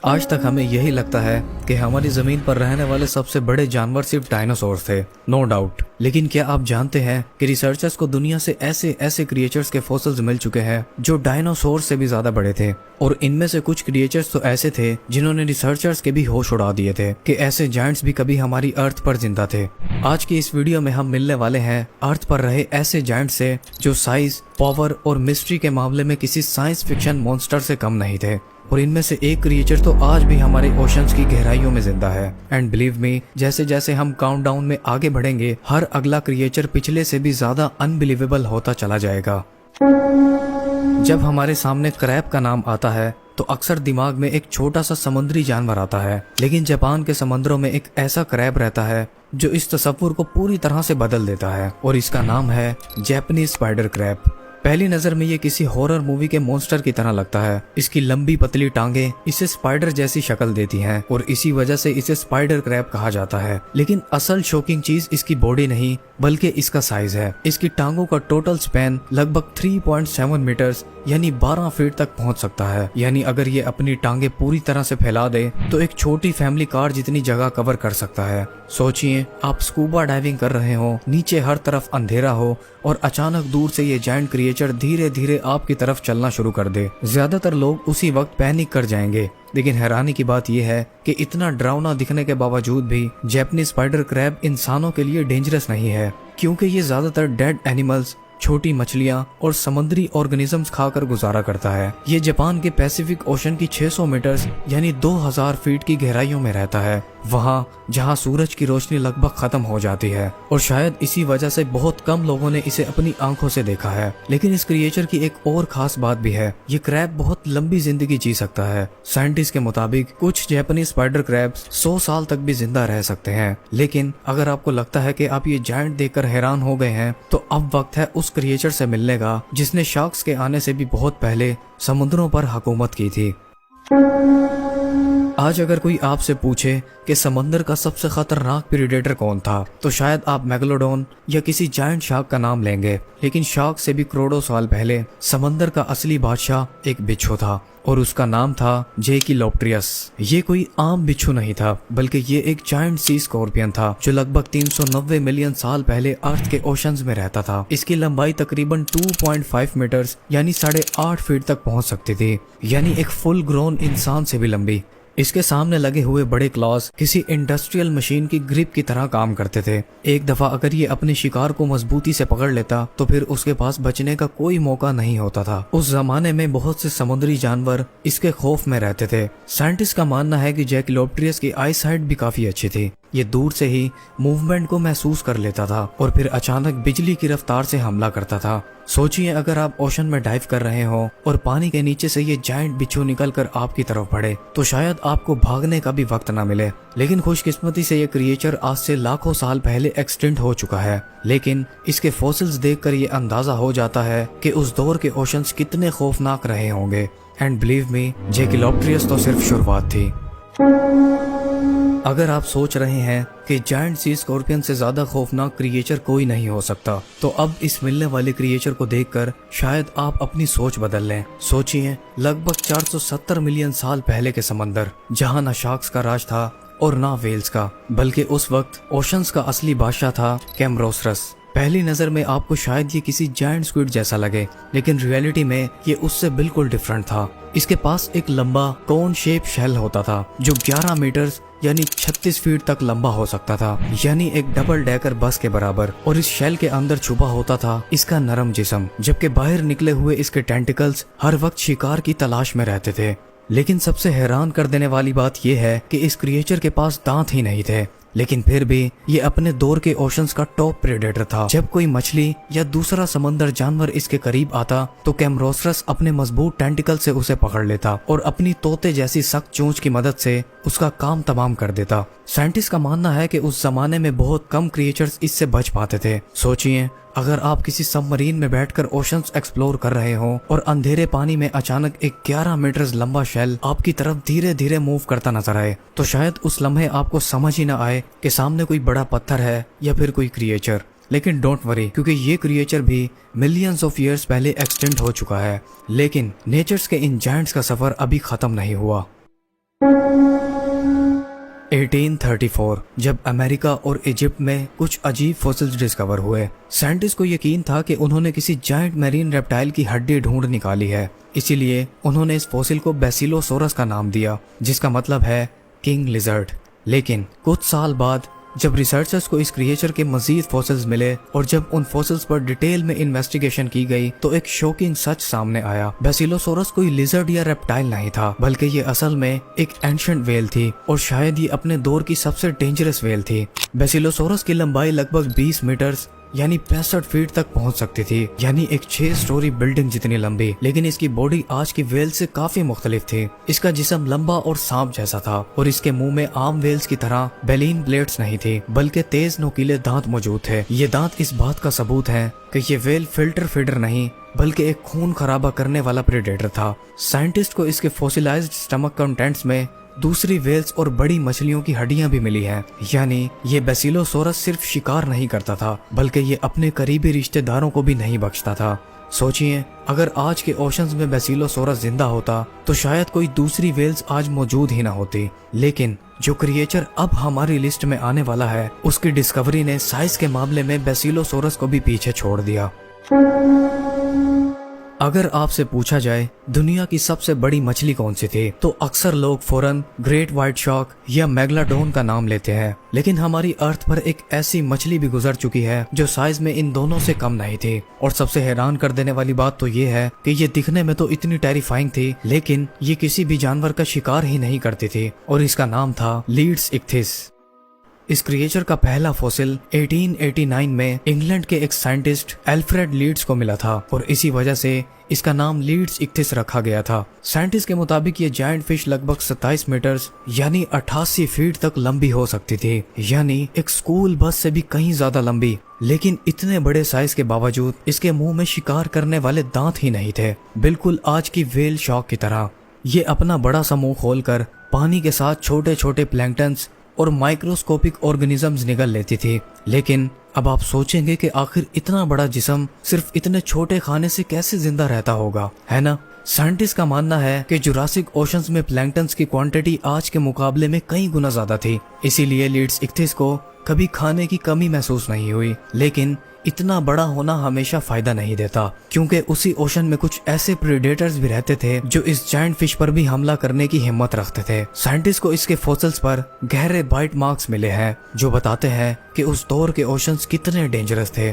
आज तक हमें यही लगता है कि हमारी जमीन पर रहने वाले सबसे बड़े जानवर सिर्फ डायनासोर थे, नो डाउट। लेकिन क्या आप जानते हैं कि रिसर्चर्स को दुनिया से ऐसे ऐसे क्रिएचर्स के फॉसिल्स मिल चुके हैं जो डायनासोर से भी ज्यादा बड़े थे। और इनमें से कुछ क्रिएचर्स तो ऐसे थे जिन्होंने रिसर्चर्स के भी होश उड़ा दिए थे कि ऐसे जायंट्स भी कभी हमारी अर्थ पर जिंदा थे। आज की इस वीडियो में हम मिलने वाले हैं अर्थ पर रहे ऐसे जायंट्स से जो साइज, पावर और मिस्ट्री के मामले में किसी साइंस फिक्शन मॉन्स्टर से कम नहीं थे। और इनमें से एक क्रिएचर तो आज भी हमारे ओशंस की गहराइयों में जिंदा है। एंड बिलीव मी, जैसे जैसे हम काउंटडाउन में आगे बढ़ेंगे, हर अगला क्रिएचर पिछले से भी ज्यादा अनबिलीवेबल होता चला जाएगा। जब हमारे सामने क्रैब का नाम आता है तो अक्सर दिमाग में एक छोटा सा समुद्री जानवर आता है, लेकिन जापान के समुद्रों में एक ऐसा क्रैब रहता है जो इस तस्वुर को पूरी तरह से बदल देता है, और इसका नाम है जापानीज स्पाइडर क्रैब। पहली नजर में ये किसी हॉरर मूवी के मॉन्स्टर की तरह लगता है। इसकी लंबी पतली टांगें इसे स्पाइडर जैसी शक्ल देती हैं और इसी वजह से इसे स्पाइडर क्रैब कहा जाता है। लेकिन असल शॉकिंग चीज इसकी बॉडी नहीं बल्कि इसका साइज है। इसकी टांगों का टोटल स्पैन लगभग 3.7 मीटर्स यानी 12 फीट तक पहुंच सकता है। यानी अगर ये अपनी टांगे पूरी तरह से फैला दे तो एक छोटी फैमिली कार जितनी जगह कवर कर सकता है। सोचिए, आप स्कूबा डाइविंग कर रहे हो, नीचे हर तरफ अंधेरा हो और अचानक दूर से ये जायंट क्रिएचर धीरे धीरे आपकी तरफ चलना शुरू कर दे। ज्यादातर लोग उसी वक्त पैनिक कर जाएंगे। लेकिन हैरानी की बात यह है कि इतना डरावना दिखने के बावजूद भी जापानीज स्पाइडर क्रैब इंसानों के लिए डेंजरस नहीं है, क्योंकि ये ज्यादातर डेड एनिमल्स, छोटी मछलियां और समुद्री ऑर्गेनिजम्स खाकर गुजारा करता है। ये जापान के पैसिफिक ओशन की 600 मीटर्स यानी 2000 फीट की गहराइयों में रहता है, वहाँ जहाँ सूरज की रोशनी लगभग खत्म हो जाती है। और शायद इसी वजह से बहुत कम लोगों ने इसे अपनी आंखों से देखा है। लेकिन इस क्रिएचर की एक और खास बात भी है, ये क्रैब बहुत लंबी जिंदगी जी सकता है। साइंटिस्ट के मुताबिक कुछ जापानीज स्पाइडर क्रैब्स 100 साल तक भी जिंदा रह सकते हैं। लेकिन अगर आपको लगता है कि आप ये जायंट देखकर हैरान हो गए हैं, तो अब वक्त है उस क्रिएचर से मिलने का जिसने शार्क्स के आने से भी बहुत पहले समुद्रों पर हुकूमत की थी। आज अगर कोई आपसे पूछे कि समंदर का सबसे खतरनाक प्रीडेटर कौन था, तो शायद आप मेगलोडोन या किसी जायंट शार्क का नाम लेंगे। लेकिन शार्क से भी करोड़ों साल पहले समंदर का असली बादशाह एक बिच्छू था और उसका नाम था जेकिलोप्ट्रियस। ये कोई आम बिच्छू नहीं था, बल्कि ये एक जायंट सी स्कॉर्पियन था जो लगभग 390 मिलियन साल पहले अर्थ के ओशंस में रहता था। इसकी लंबाई तकरीबन 2.5 मीटर्स यानी 8.5 फीट तक पहुंच सकती थी, यानी एक फुल ग्रोन इंसान से भी लंबी। इसके सामने लगे हुए बड़े क्लॉज किसी इंडस्ट्रियल मशीन की ग्रिप की तरह काम करते थे। एक दफा अगर ये अपने शिकार को मजबूती से पकड़ लेता तो फिर उसके पास बचने का कोई मौका नहीं होता था। उस जमाने में बहुत से समुद्री जानवर इसके खौफ में रहते थे। साइंटिस्ट का मानना है कि जेकिलोप्ट्रियस की आई साइट भी काफी अच्छी थी। ये दूर से ही मूवमेंट को महसूस कर लेता था और फिर अचानक बिजली की रफ्तार से हमला करता था। सोचिए, अगर आप ओशन में डाइव कर रहे हो और पानी के नीचे से ये जायंट बिच्छू निकलकर आपकी तरफ बढ़े, तो शायद आपको भागने का भी वक्त ना मिले। लेकिन खुशकिस्मती से ये क्रिएचर आज से लाखों साल पहले एक्सटिंक्ट हो चुका है। लेकिन इसके फॉसिल्स देखकर ये अंदाजा हो जाता है कि उस दौर के ओशंस कितने खौफनाक रहे होंगे। एंड बिलीव मी, जेकिलोप्ट्रियस तो सिर्फ शुरुआत थी। अगर आप सोच रहे हैं कि जायंट सी स्कॉर्पियन से ज्यादा खौफनाक क्रिएचर कोई नहीं हो सकता, तो अब इस मिलने वाले क्रिएचर को देखकर शायद आप अपनी सोच बदल लें। सोचिए, लगभग 470 मिलियन साल पहले के समंदर, जहां न शार्क्स का राज था और ना वेल्स का, बल्कि उस वक्त ओशंस का असली बादशाह था कैमरोसरस। पहली नजर में आपको शायद ये किसी जायंट स्क्विड जैसा लगे, लेकिन रियलिटी में ये उससे बिल्कुल डिफरेंट था। इसके पास एक लंबा कोन शेप शेल होता था जो 11 मीटर्स यानी 36 फीट तक लंबा हो सकता था, यानी एक डबल डेकर बस के बराबर। और इस शेल के अंदर छुपा होता था इसका नरम जिस्म, जबकि बाहर निकले हुए इसके टेंटिकल्स हर वक्त शिकार की तलाश में रहते थे। लेकिन सबसे हैरान कर देने वाली बात यह है कि इस क्रिएचर के पास दांत ही नहीं थे, लेकिन फिर भी ये अपने दौर के ओशंस का टॉप प्रेडेटर था। जब कोई मछली या दूसरा समंदर जानवर इसके करीब आता तो कैमरोसरस अपने मजबूत टेंटिकल से उसे पकड़ लेता और अपनी तोते जैसी सख्त चोंच की मदद से उसका काम तमाम कर देता। साइंटिस्ट का मानना है कि उस जमाने में बहुत कम क्रिएचर्स इससे बच पाते थे। सोचिए, अगर आप किसी सबमरीन में बैठकर ओशंस एक्सप्लोर कर रहे हो और अंधेरे पानी में अचानक एक 11 मीटर लंबा शेल आपकी तरफ धीरे धीरे मूव करता नजर आए, तो शायद उस लम्हे आपको समझ ही ना आए कि सामने कोई बड़ा पत्थर है या फिर कोई क्रिएचर। लेकिन डोंट वरी, क्योंकि ये क्रिएचर भी मिलियंस ऑफ ईयर्स पहले एक्सटिंक्ट हो चुका है। लेकिन नेचर्स के इन जायंट्स का सफर अभी खत्म नहीं हुआ। 1834 जब अमेरिका और इजिप्ट में कुछ अजीब फॉसिल्स डिस्कवर हुए, साइंटिस्ट को यकीन था कि उन्होंने किसी जायंट मैरीन रेप्टाइल की हड्डी ढूंढ निकाली है। इसीलिए उन्होंने इस फॉसिल को बेसिलोसोरस का नाम दिया, जिसका मतलब है किंग लिजर्ड। लेकिन कुछ साल बाद जब रिसर्चर्स को इस क्रिएचर के मजीद फॉसिल्स मिले और जब उन फॉसिल्स पर डिटेल में इन्वेस्टिगेशन की गई तो एक शॉकिंग सच सामने आया। बेसिलोसोरस कोई लिजर्ड या रेप्टाइल नहीं था, बल्कि ये असल में एक एंशिएंट व्हेल थी और शायद ये अपने दौर की सबसे डेंजरस व्हेल थी। बेसिलोसोरस की लंबाई लगभग 20 मीटर्स यानी 65 फीट तक पहुंच सकती थी, यानी एक 6 स्टोरी बिल्डिंग जितनी लंबी। लेकिन इसकी बॉडी आज की वेल से काफी मुख्तलिफ थी। इसका जिस्म लंबा और सांप जैसा था और इसके मुंह में आम वेल्स की तरह बेलिन ब्लेड्स नहीं थी, बल्कि तेज नोकीले दांत मौजूद थे। ये दांत इस बात का सबूत है कि ये वेल फिल्टर फीडर नहीं बल्कि एक खून खराबा करने वाला प्रेडेटर था। साइंटिस्ट को इसके फॉसिलाइज्ड स्टमक कंटेंट्स में दूसरी वेल्स और बड़ी मछलियों की हड्डियां भी मिली हैं, यानी ये बेसिलोसोरस सिर्फ शिकार नहीं करता था बल्कि ये अपने करीबी रिश्तेदारों को भी नहीं बख्शता था। सोचिए, अगर आज के ओशंस में बेसिलोसोरस जिंदा होता तो शायद कोई दूसरी वेल्स आज मौजूद ही ना होती। लेकिन जो क्रिएचर अब हमारी लिस्ट में आने वाला है, उसकी डिस्कवरी ने साइज के मामले में बेसिलोसोरस को भी पीछे छोड़ दिया। अगर आपसे पूछा जाए दुनिया की सबसे बड़ी मछली कौन सी थी, तो अक्सर लोग फौरन ग्रेट व्हाइट शार्क या मेगलाडोन का नाम लेते हैं। लेकिन हमारी अर्थ पर एक ऐसी मछली भी गुजर चुकी है जो साइज में इन दोनों से कम नहीं थी। और सबसे हैरान कर देने वाली बात तो ये है कि ये दिखने में तो इतनी टेरिफाइंग थी, लेकिन ये किसी भी जानवर का शिकार ही नहीं करती थी और इसका नाम था लीड्स इक्थिस। इस क्रिएचर का पहला फॉसिल 1889 में इंग्लैंड के एक साइंटिस्ट एल्फ्रेड लीड्स को मिला था और इसी वजह से इसका नाम लीड्स इक्थिस रखा गया था। साइंटिस्ट के मुताबिक ये जायंट फिश लगभग 27 मीटर्स यानी 88 फीट तक लंबी हो सकती थी, यानी एक स्कूल बस से भी कहीं ज्यादा लंबी। लेकिन इतने बड़े साइज के बावजूद इसके मुंह में शिकार करने वाले दांत ही नहीं थे, बिल्कुल आज की व्हेल शार्क की तरह। ये अपना बड़ा सा मुंह खोलकर पानी के साथ छोटे छोटे प्लैंक्टन्स और माइक्रोस्कोपिक ऑर्गेनिजम्स निगल लेती थी। लेकिन अब आप सोचेंगे कि आखिर इतना बड़ा जिस्म सिर्फ इतने छोटे खाने से कैसे जिंदा रहता होगा, है ना? साइंटिस्ट का मानना है कि जुरासिक ओशंस में प्लैंक्टन्स की क्वांटिटी आज के मुकाबले में कई गुना ज्यादा थी, इसीलिए लीड्स इक्थिस को कभी खाने की कमी महसूस नहीं हुई। लेकिन इतना बड़ा होना हमेशा फायदा नहीं देता, क्योंकि उसी ओशन में कुछ ऐसे प्रेडेटर्स भी रहते थे जो इस जायंट फिश पर भी हमला करने की हिम्मत रखते थे। साइंटिस्ट को इसके फॉसिल्स पर गहरे बाइट मार्क्स मिले हैं जो बताते हैं कि उस दौर के ओशंस कितने डेंजरस थे।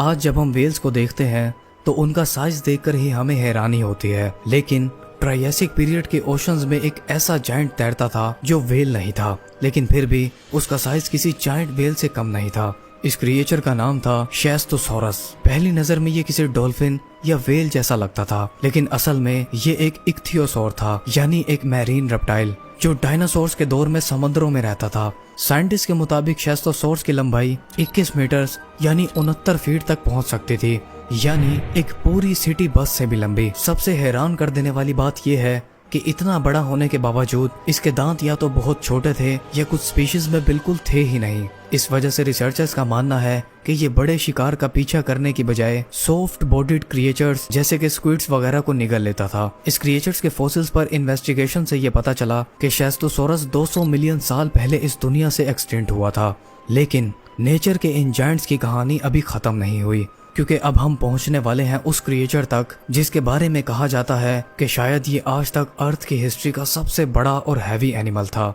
आज जब हम वेल्स को देखते हैं तो उनका साइज देखकर ही हमें हैरानी होती है, लेकिन ट्रायसिक पीरियड के ओशंस में एक ऐसा जायंट तैरता था जो वेल नहीं था, लेकिन फिर भी उसका साइज किसी जायंट वेल से कम नहीं था। इस क्रिएचर का नाम था शेस्टोसोरस। पहली नजर में ये किसी डॉल्फिन या वेल जैसा लगता था, लेकिन असल में ये एक इक्थियोसोर था, यानी एक मैरीन रेप्टाइल जो डायनासोर्स के दौर में समुद्रों में रहता था। साइंटिस्ट के मुताबिक शेस्टोसोर्स की लंबाई 21 मीटर्स यानी 69 फीट तक पहुंच सकती थी, यानी एक पूरी सिटी बस से भी लंबी। सबसे हैरान कर देने वाली बात यह है कि इतना बड़ा होने के बावजूद इसके दांत या तो बहुत छोटे थे या कुछ स्पीशीज में बिल्कुल थे ही नहीं। इस वजह से रिसर्चर्स का मानना है कि ये बड़े शिकार का पीछा करने की बजाय सॉफ्ट बॉडीड क्रिएचर्स जैसे कि स्क्विड्स वगैरह को निगल लेता था। इस क्रिएचर्स के फॉसिल्स पर इन्वेस्टिगेशन से ये पता चला कि शेस्टोसोरस 200 मिलियन साल पहले इस दुनिया से एक्सटिंक्ट हुआ था। लेकिन नेचर के इन जायंट्स की कहानी अभी खत्म नहीं हुई, क्योंकि अब हम पहुंचने वाले हैं उस क्रिएचर तक जिसके बारे में कहा जाता है कि शायद ये आज तक अर्थ की हिस्ट्री का सबसे बड़ा और हैवी एनिमल था।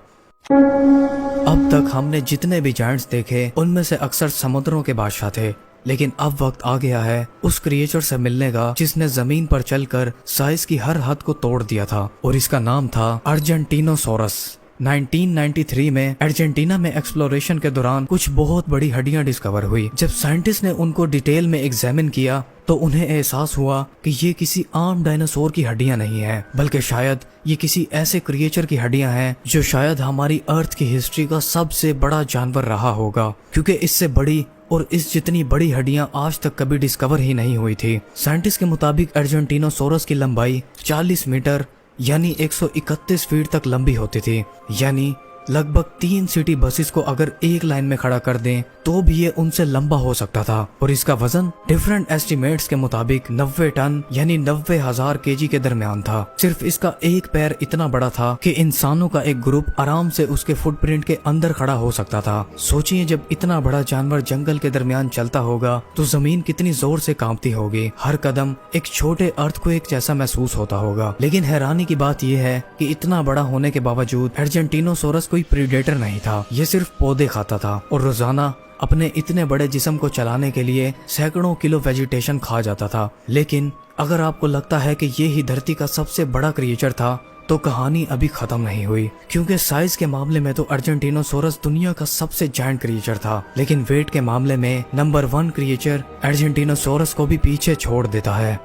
अब तक हमने जितने भी जायंट्स देखे उनमें से अक्सर समुद्रों के बादशाह थे, लेकिन अब वक्त आ गया है उस क्रिएचर से मिलने का जिसने जमीन पर चलकर साइज की हर हद को तोड़ दिया था, और इसका नाम था अर्जेंटिनोसोरस। 1993 में अर्जेंटीना में एक्सप्लोरेशन के दौरान कुछ बहुत बड़ी हड्डियां डिस्कवर हुई। जब साइंटिस्ट ने उनको डिटेल में एग्जामिन किया तो उन्हें एहसास हुआ कि ये किसी आम डायनासोर की हड्डियां नहीं हैं, बल्कि शायद ये किसी ऐसे क्रिएचर की हड्डियां हैं जो शायद हमारी अर्थ की हिस्ट्री का सबसे बड़ा जानवर रहा होगा, क्योंकि इससे बड़ी और इस जितनी बड़ी हड्डियां आज तक कभी डिस्कवर ही नहीं हुई थी। साइंटिस्ट के मुताबिक अर्जेंटिनोसोरस की लंबाई 40 मीटर यानी 131 फीट तक लंबी होती थी, यानी लगभग 3 सिटी बसेस को अगर एक लाइन में खड़ा कर दें तो भी ये उनसे लंबा हो सकता था। और इसका वजन डिफरेंट एस्टिमेट्स के मुताबिक 90 टन यानी 90,000 केजी के दरमियान था। सिर्फ इसका एक पैर इतना बड़ा था कि इंसानों का एक ग्रुप आराम से उसके फुटप्रिंट के अंदर खड़ा हो सकता था। सोचिए जब इतना बड़ा जानवर जंगल के दरमियान चलता होगा तो जमीन कितनी जोर से कांपती होगी, हर कदम एक छोटे अर्थक्वेक जैसा महसूस होता होगा। लेकिन हैरानी की बात यह है कि इतना बड़ा होने के बावजूद अर्जेंटिनोसोरस कोई प्रीडेटर नहीं था। ये सिर्फ पौधे खाता था और रोजाना अपने इतने बड़े जिस्म को चलाने के लिए सैकड़ों किलो वेजिटेशन खा जाता था। लेकिन अगर आपको लगता है कि ये ही धरती का सबसे बड़ा क्रिएचर था तो कहानी अभी खत्म नहीं हुई, क्योंकि साइज के मामले में तो अर्जेंटिनोसोरस दुनिया का सबसे जायंट क्रिएचर था, लेकिन वेट के मामले में नंबर 1 क्रिएचर अर्जेंटिनोसोरस को भी पीछे छोड़ देता है।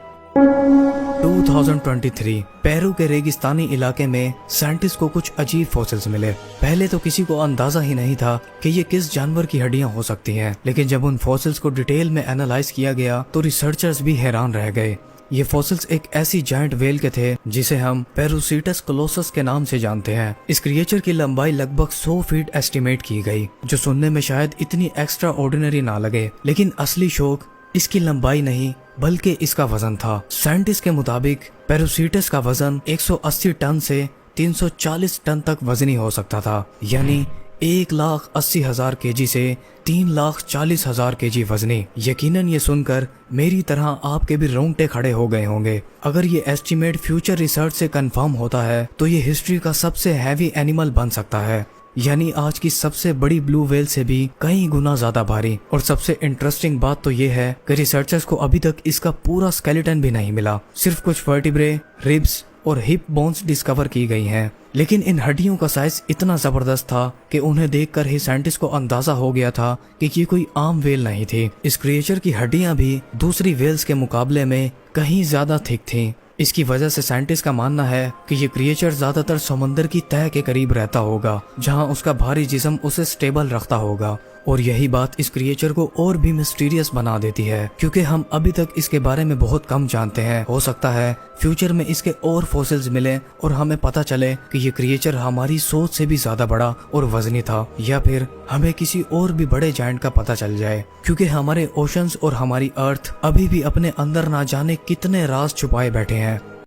2023 पेरू के रेगिस्तानी इलाके में साइंटिस्ट को कुछ अजीब फॉसिल्स मिले। पहले तो किसी को अंदाजा ही नहीं था कि ये किस जानवर की हड्डियां हो सकती हैं, लेकिन जब उन फॉसिल्स को डिटेल में एनालाइज किया गया तो रिसर्चर्स भी हैरान रह गए। ये फॉसिल्स एक ऐसी जायंट व्हेल के थे जिसे हम पेरुसीटस कोलोसस के नाम से जानते हैं। इस क्रिएचर की लंबाई लगभग 100 फीट एस्टिमेट की गई, जो सुनने में शायद इतनी एक्स्ट्रा ऑर्डिनरी ना लगे, लेकिन असली शौक इसकी लंबाई नहीं बल्कि इसका वजन था। साइंटिस्ट के मुताबिक पेरुसीटस का वजन 180 टन से 340 टन तक वजनी हो सकता था, यानी 1,80,000 केजी से 3,40,000 केजी वजनी। यकीनन ये सुनकर मेरी तरह आपके भी रोंगटे खड़े हो गए होंगे। अगर ये एस्टिमेट फ्यूचर रिसर्च से कंफर्म होता है तो ये हिस्ट्री का सबसे हैवी एनिमल बन सकता है, यानी आज की सबसे बड़ी ब्लू व्हेल से भी कई गुना ज्यादा भारी। और सबसे इंटरेस्टिंग बात तो ये है कि रिसर्चर्स को अभी तक इसका पूरा स्केलेटन भी नहीं मिला, सिर्फ कुछ वर्टिब्रे, रिब्स और हिप बोन्स डिस्कवर की गई हैं। लेकिन इन हड्डियों का साइज इतना जबरदस्त था कि उन्हें देखकर ही साइंटिस्ट को अंदाजा हो गया था कि ये कोई आम व्हेल नहीं थी। इस क्रिएचर की हड्डियां भी दूसरी व्हेल्स के मुकाबले में कहीं ज्यादा थिक थीं। इसकी वजह से साइंटिस्ट का मानना है कि ये क्रिएचर ज्यादातर समुद्र की तह के करीब रहता होगा, जहां उसका भारी जिस्म उसे स्टेबल रखता होगा। और यही बात इस क्रिएचर को और भी मिस्टीरियस बना देती है, क्योंकि हम अभी तक इसके बारे में बहुत कम जानते हैं। हो सकता है फ्यूचर में इसके और फॉसिल्स मिले और हमें पता चले कि ये क्रिएचर हमारी सोच से भी ज्यादा बड़ा और वजनी था, या फिर हमें किसी और भी बड़े जायंट का पता चल जाए, क्योंकि हमारे ओशंस और हमारी अर्थ अभी भी अपने अंदर ना जाने कितने राज छुपाए बैठे हैं।